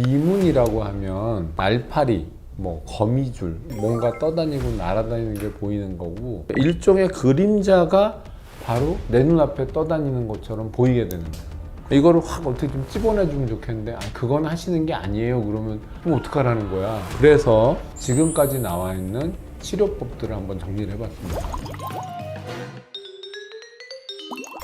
비문이라고 하면 날파리, 뭐 거미줄, 뭔가 떠다니고 날아다니는 게 보이는 거고, 일종의 그림자가 바로 내 눈앞에 떠다니는 것처럼 보이게 되는 거예요. 이거를 확 어떻게 좀 집어내주면 좋겠는데, 그건 하시는 게 아니에요. 그러면 어떡하라는 거야. 그래서 지금까지 나와 있는 치료법들을 한번 정리를 해봤습니다.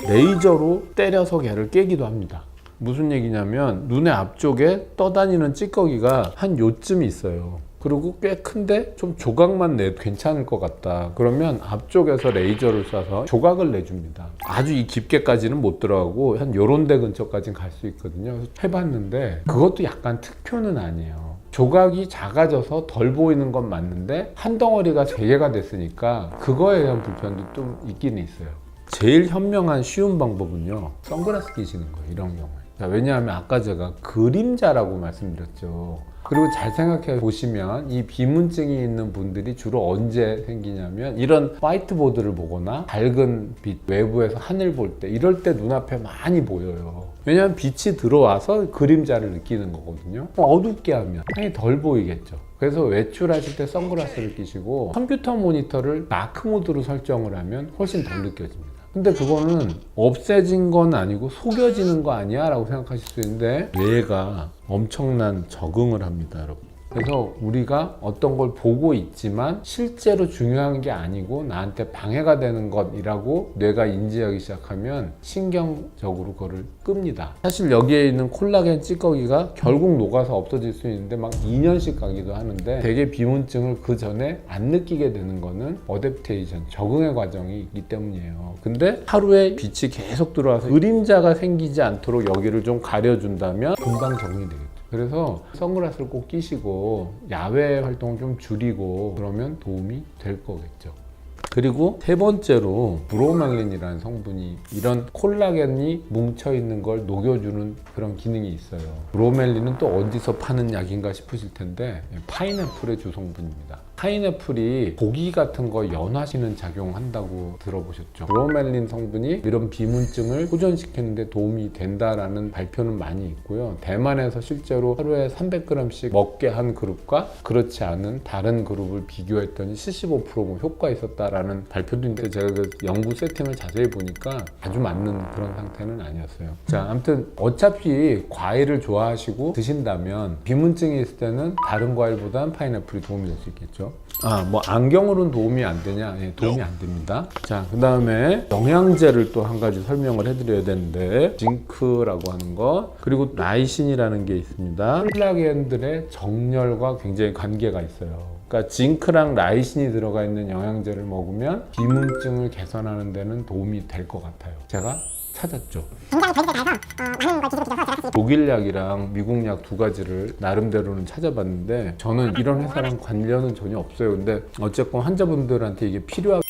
레이저로 때려서 걔를 깨기도 합니다. 무슨 얘기냐면, 눈의 앞쪽에 떠다니는 찌꺼기가 한 요쯤 있어요. 그리고 꽤 큰데 좀 조각만 내도 괜찮을 것 같다. 그러면 앞쪽에서 레이저를 쏴서 조각을 내줍니다. 아주 이 깊게까지는 못 들어가고 한 요런 데 근처까지는 갈 수 있거든요. 그래서 해봤는데 그것도 약간 특효는 아니에요. 조각이 작아져서 덜 보이는 건 맞는데 한 덩어리가 3개가 됐으니까 그거에 대한 불편도 좀 있긴 있어요. 제일 현명한 쉬운 방법은요, 선글라스 끼시는 거예요, 이런 경우에. 왜냐하면 아까 제가 그림자라고 말씀드렸죠. 그리고 잘 생각해 보시면 이 비문증이 있는 분들이 주로 언제 생기냐면, 이런 화이트보드를 보거나 밝은 빛, 외부에서 하늘 볼 때, 이럴 때 눈앞에 많이 보여요. 왜냐하면 빛이 들어와서 그림자를 느끼는 거거든요. 어둡게 하면 당연히 덜 보이겠죠. 그래서 외출하실 때 선글라스를 끼시고 컴퓨터 모니터를 다크 모드로 설정을 하면 훨씬 덜 느껴집니다. 근데 그거는 없애진 건 아니고 속여지는 거 아니야? 라고 생각하실 수 있는데, 뇌가 엄청난 적응을 합니다, 여러분. 그래서 우리가 어떤 걸 보고 있지만 실제로 중요한 게 아니고 나한테 방해가 되는 것이라고 뇌가 인지하기 시작하면 신경적으로 그거를 끕니다. 사실 여기에 있는 콜라겐 찌꺼기가 결국 녹아서 없어질 수 있는데 막 2년씩 가기도 하는데, 되게 비문증을 그 전에 안 느끼게 되는 거는 어댑테이션, 적응의 과정이 있기 때문이에요. 근데 하루에 빛이 계속 들어와서 그림자가 생기지 않도록 여기를 좀 가려준다면 금방 정리되겠죠. 그래서 선글라스를 꼭 끼시고 야외 활동을 좀 줄이고 그러면 도움이 될 거겠죠. 그리고 세 번째로 브로멜린이라는 성분이 이런 콜라겐이 뭉쳐있는 걸 녹여주는 그런 기능이 있어요. 브로멜린은 또 어디서 파는 약인가 싶으실 텐데, 파인애플의 주성분입니다. 파인애플이 고기 같은 거 연화시키는 작용한다고 들어보셨죠? 브로멜린 성분이 이런 비문증을 호전시키는 데 도움이 된다라는 발표는 많이 있고요. 대만에서 실제로 하루에 300g씩 먹게 한 그룹과 그렇지 않은 다른 그룹을 비교했더니 75% 효과 있었다라는 발표도 있는데, 제가 그 연구 세팅을 자세히 보니까 아주 맞는 그런 상태는 아니었어요. 자, 아무튼 어차피 과일을 좋아하시고 드신다면 비문증이 있을 때는 다른 과일보다는 파인애플이 도움이 될 수 있겠죠. 뭐 안경으로는 도움이 안 되냐? 예, 도움이 안 됩니다. 자, 그 다음에 영양제를 또 한 가지 설명을 해드려야 되는데, 징크라고 하는 거, 그리고 라이신이라는 게 있습니다. 콜라겐들의 정렬과 굉장히 관계가 있어요. 그러니까 징크랑 라이신이 들어가 있는 영양제를 먹으면 비문증을 개선하는 데는 도움이 될 것 같아요. 제가 찾았죠. 굉장히 별개가 다해서 많은 걸 뒤집어 뒤져서 제가 같이 독일약이랑 미국약 두 가지를 나름대로는 찾아봤는데, 저는 이런 회사랑 관련은 전혀 없어요. 근데 어쨌건 환자분들한테 이게 필요한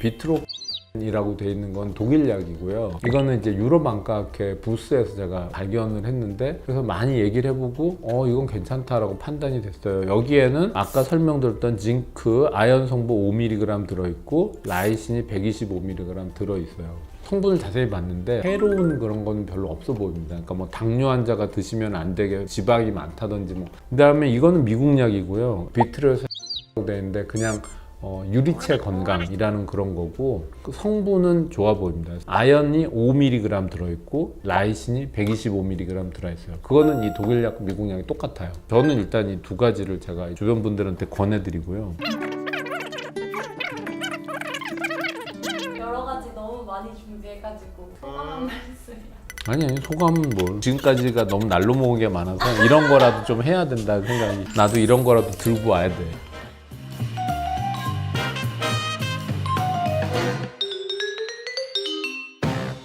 비트로이라고 돼 있는 건 독일약이고요. 이거는 이제 유럽 안과학회 부스에서 제가 발견을 했는데, 그래서 많이 얘기를 해보고 이건 괜찮다라고 판단이 됐어요. 여기에는 아까 설명드렸던 징크, 아연 성분 5mg 들어있고 라이신이 125mg 들어있어요. 성분을 자세히 봤는데 해로운 그런 건 별로 없어 보입니다. 그러니까 뭐 당뇨 환자가 드시면 안 되게 지방이 많다든지 뭐. 그다음에 이거는 미국 약이고요. 비트로이드 되어 있는데 그냥 유리체 건강이라는 그런 거고, 그 성분은 좋아 보입니다. 아연이 5mg 들어있고 라이신이 125mg 들어있어요. 그거는 이 독일약, 미국약이 똑같아요. 저는 일단 이 두 가지를 제가 주변 분들한테 권해드리고요. 여러 가지 너무 많이 준비해가지고 소감 한 말씀이요. 아니, 소감은 뭐 지금까지가 너무 날로 먹은 게 많아서 이런 거라도 좀 해야 된다는 생각이, 나도 이런 거라도 들고 와야 돼.